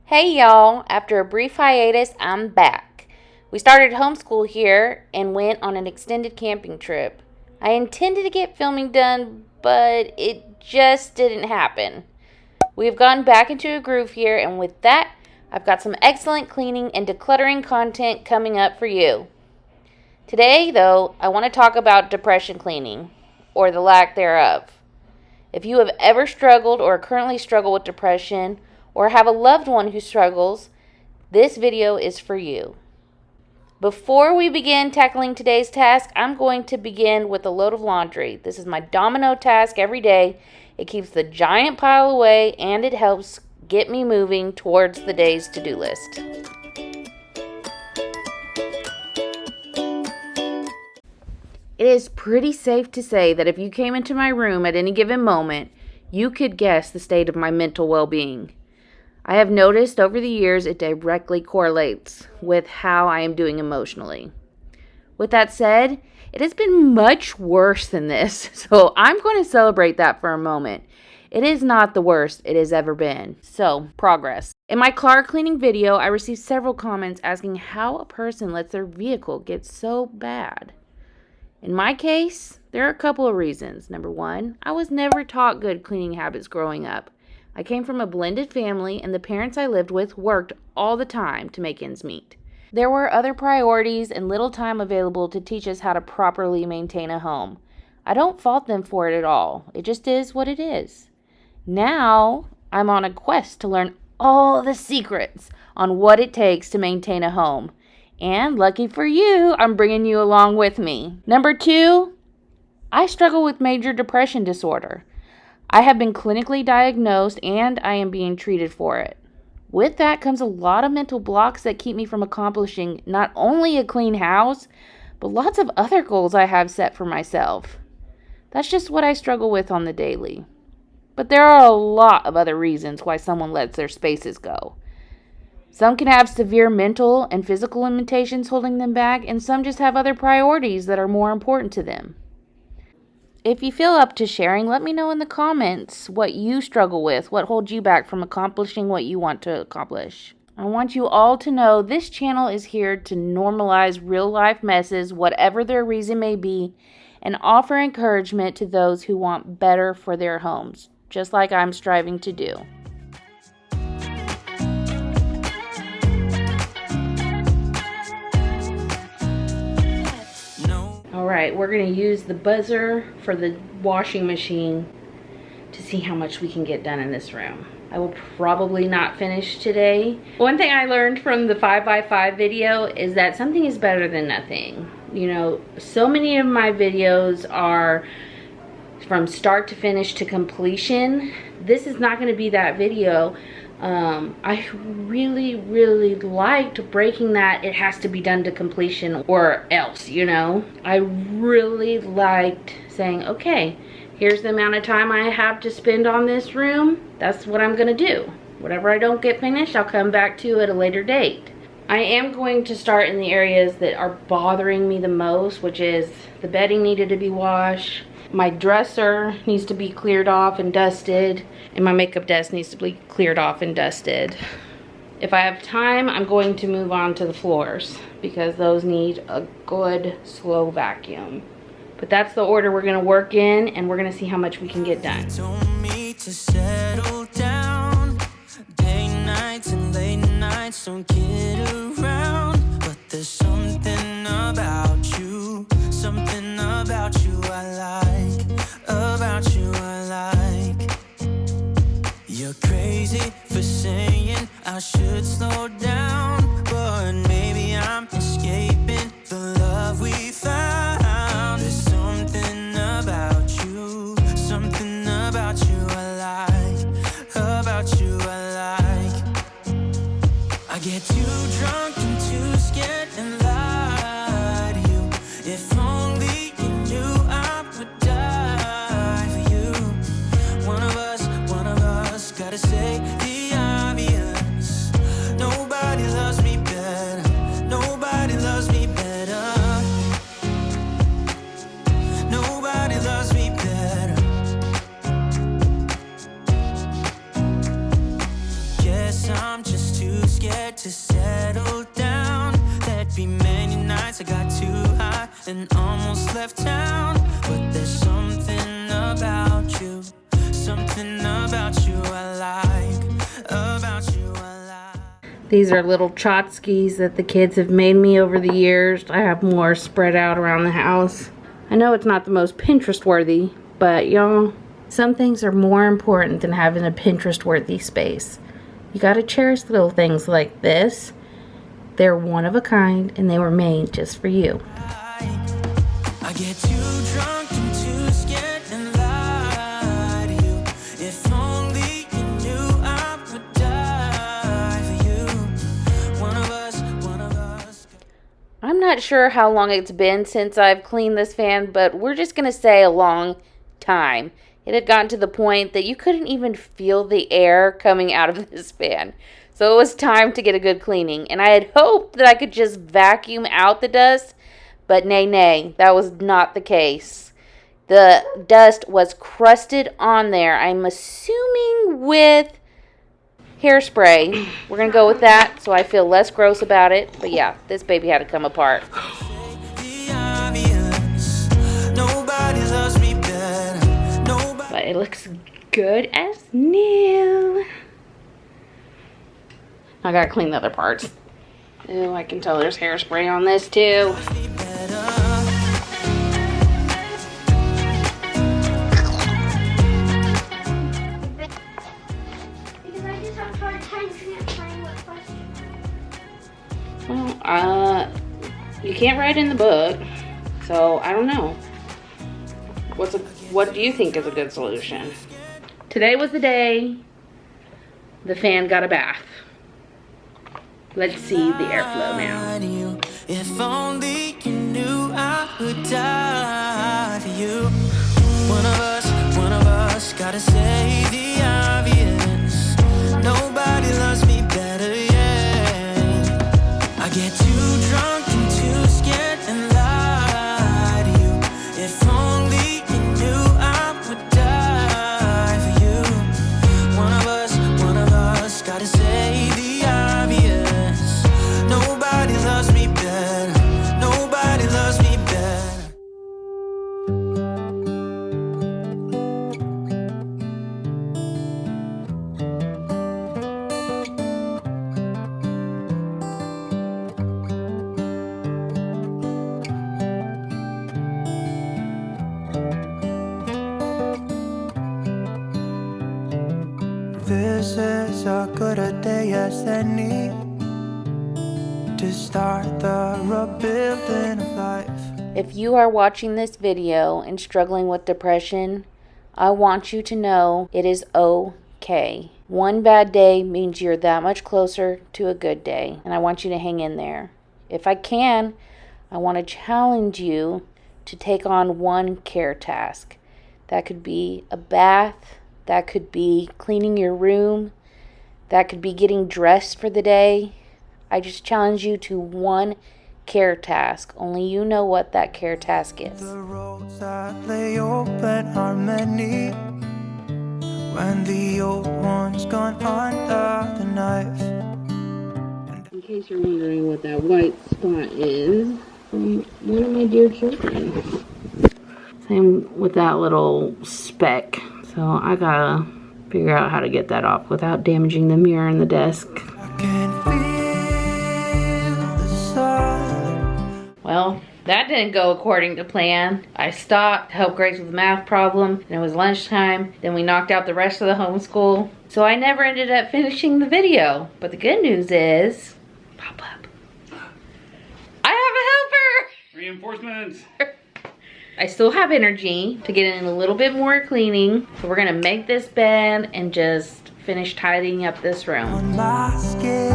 Hey y'all, after a brief hiatus, I'm back. We started homeschool here and went on an extended camping trip. I intended to get filming done, but it just didn't happen. We have gotten back into a groove here, and with that, I've got some excellent cleaning and decluttering content coming up for you. Today, though, I want to talk about depression cleaning, or the lack thereof. If you have ever struggled or currently struggle with depression, or have a loved one who struggles, this video is for you. Before we begin tackling today's task, I'm going to begin with a load of laundry. This is my domino task every day. It keeps the giant pile away and it helps get me moving towards the day's to-do list. It is pretty safe to say that if you came into my room at any given moment, you could guess the state of my mental well-being. I have noticed over the years it directly correlates with how I am doing emotionally. With that said, it has been much worse than this, so I'm going to celebrate that for a moment. It is not the worst it has ever been. So, progress. In my car cleaning video, I received several comments asking how a person lets their vehicle get so bad. In my case, there are a couple of reasons. Number one, I was never taught good cleaning habits growing up. I came from a blended family, and the parents I lived with worked all the time to make ends meet. There were other priorities and little time available to teach us how to properly maintain a home. I don't fault them for it at all. It just is what it is. Now, I'm on a quest to learn all the secrets on what it takes to maintain a home. And lucky for you, I'm bringing you along with me. Number two, I struggle with major depression disorder. I have been clinically diagnosed and I am being treated for it. With that comes a lot of mental blocks that keep me from accomplishing not only a clean house, but lots of other goals I have set for myself. That's just what I struggle with on the daily. But there are a lot of other reasons why someone lets their spaces go. Some can have severe mental and physical limitations holding them back, and some just have other priorities that are more important to them. If you feel up to sharing, let me know in the comments what you struggle with, what holds you back from accomplishing what you want to accomplish. I want you all to know this channel is here to normalize real-life messes, whatever their reason may be, and offer encouragement to those who want better for their homes, just like I'm striving to do. Alright, we're going to use the buzzer for the washing machine to see how much we can get done in this room. I will probably not finish today. One thing I learned from the 5x5 video is that something is better than nothing. You know, so many of my videos are from start to finish to completion. This is not going to be that video. I really liked breaking that it has to be done to completion or else, you know. I really liked saying, okay, here's the amount of time I have to spend on this room. That's what I'm gonna do. Whatever I don't get finished, I'll come back to at a later date. I am going to start in the areas that are bothering me the most, which is the bedding needed to be washed, my dresser needs to be cleared off and dusted, and my makeup desk needs to be cleared off and dusted. If I have time, I'm going to move on to the floors because those need a good slow vacuum. But that's the order we're going to work in, and we're going to see how much we can get done. Told me to settle down. Day nights and late nights don't get around, but there's something about you I like, about you I like. You're crazy for saying I should slow down, but maybe I'm escaping the love we found. There's something about you I like, about you I like. I get too drunk and too scared and lie to you. If only you knew I would die for you. One of us gotta say the obvious. Nobody loves me better. Nobody loves me better. Nobody loves me better. Guess I'm just too to settle down. There'd be many nights I got too high and almost left town. But there's something about you I like, about you I like. These are little tchotchkes that the kids have made me over the years. I have more spread out around the house. I know it's not the most Pinterest-worthy, but y'all, some things are more important than having a Pinterest-worthy space. You gotta cherish little things like this. They're one of a kind, and they were made just for you. I get too drunk and too scared and lie to you. If only you knew I would die for you. One of us. I'm not sure how long it's been since I've cleaned this fan, but we're just gonna say a long time. It had gotten to the point that you couldn't even feel the air coming out of this fan. So it was time to get a good cleaning. And I had hoped that I could just vacuum out the dust, but nay, that was not the case. The dust was crusted on there. I'm assuming with hairspray. We're going to go with that so I feel less gross about it. But yeah, this baby had to come apart. But it looks good as new. I gotta clean the other parts. Ew, I can tell there's hairspray on this too. Because I just have a hard time transferring what question. Well, you can't write in the book, so I don't know. What do you think is a good solution? Today was the day the fan got a bath. Let's see the airflow now. If only you knew I would die for you. One of us gotta say the obvious. Nobody loves me better, yeah. I get too drunk and too scared and lie to you. If only you knew I would die for you. One of us gotta say the obvious. Nobody loves me better. Nobody loves me better. This is as good a day as any to start the rebuilding of life. If you are watching this video and struggling with depression, I want you to know it is okay. One bad day means you're that much closer to a good day, and I want you to hang in there. If I can, I want to challenge you to take on one care task. That could be a bath, that could be cleaning your room, that could be getting dressed for the day. I just challenge you to one care task. Only you know what that care task is. The roads that lay open are many when the old one's gone under the knife. In case you're wondering what that white spot is, from one of my dear children. Same with that little speck. So I gotta figure out how to get that off without damaging the mirror and the desk. I can feel the sun. Well, that didn't go according to plan. I stopped to help Grace with the math problem, and it was lunchtime. Then we knocked out the rest of the homeschool. So I never ended up finishing the video. But the good news is, pop up, I have a helper! Reinforcements! I still have energy to get in a little bit more cleaning. So we're gonna make this bed and just finish tidying up this room. On my skin.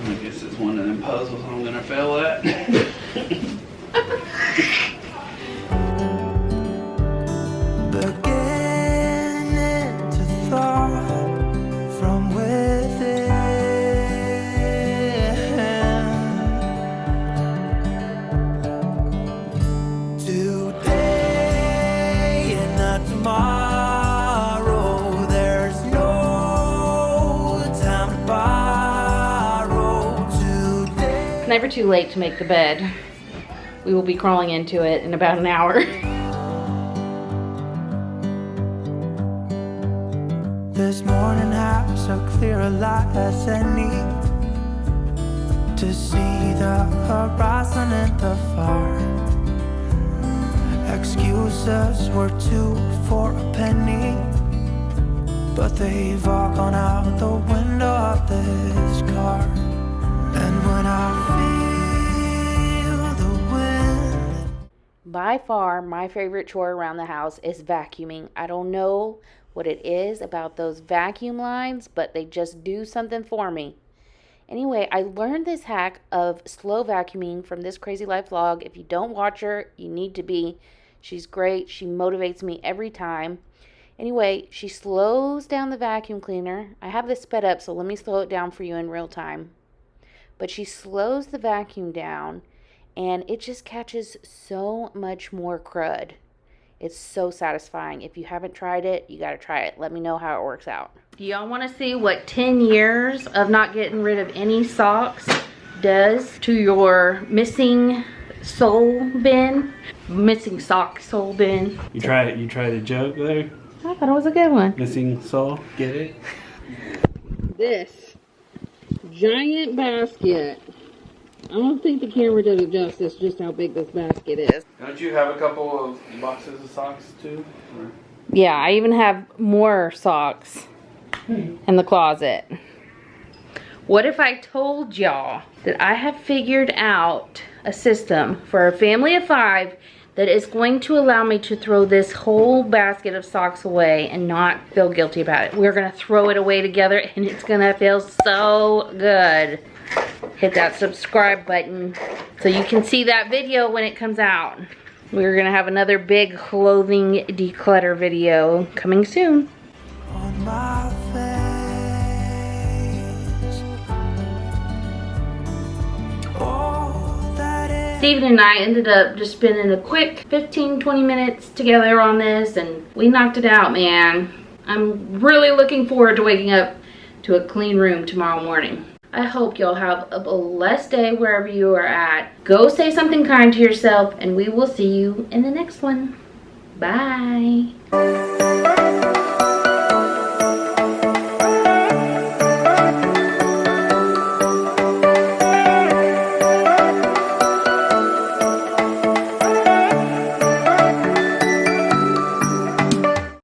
I guess it's one of them puzzles I'm gonna fail at. Beginning to thaw from within. Today and not tomorrow. There's no time to buy. It's never too late to make the bed. We will be crawling into it in about an hour. This morning has so clear a light as any to see the horizon and the far. Excuses were 2 for a penny, but they've all gone out the window of this car. And when I feel the wind. By far, my favorite chore around the house is vacuuming. I don't know what it is about those vacuum lines, but they just do something for me. Anyway, I learned this hack of slow vacuuming from this Crazy Life vlog. If you don't watch her, you need to be. She's great. She motivates me every time. Anyway, she slows down the vacuum cleaner. I have this sped up, so let me slow it down for you in real time. But she slows the vacuum down, and it just catches so much more crud. It's so satisfying. If you haven't tried it, you gotta try it. Let me know how it works out. Do y'all wanna see what 10 years of not getting rid of any socks does to your missing sole bin? Missing sock sole bin. You tried a joke there? I thought it was a good one. Missing soul, get it? This giant basket. I don't think the camera does it justice just how big this basket is. Don't you have a couple of boxes of socks too? Or? Yeah, I even have more socks in the closet. What if I told y'all that I have figured out a system for a family of 5 that is going to allow me to throw this whole basket of socks away and not feel guilty about it? We're gonna throw it away together and it's gonna feel so good. Hit that subscribe button so you can see that video when it comes out. We're gonna have another big clothing declutter video coming soon. On my face. All that is. Steven and I ended up just spending a quick 15-20 minutes together on this, and we knocked it out, man. I'm really looking forward to waking up to a clean room tomorrow morning. I hope y'all have a blessed day wherever you are at. Go say something kind to yourself, and we will see you in the next one. Bye.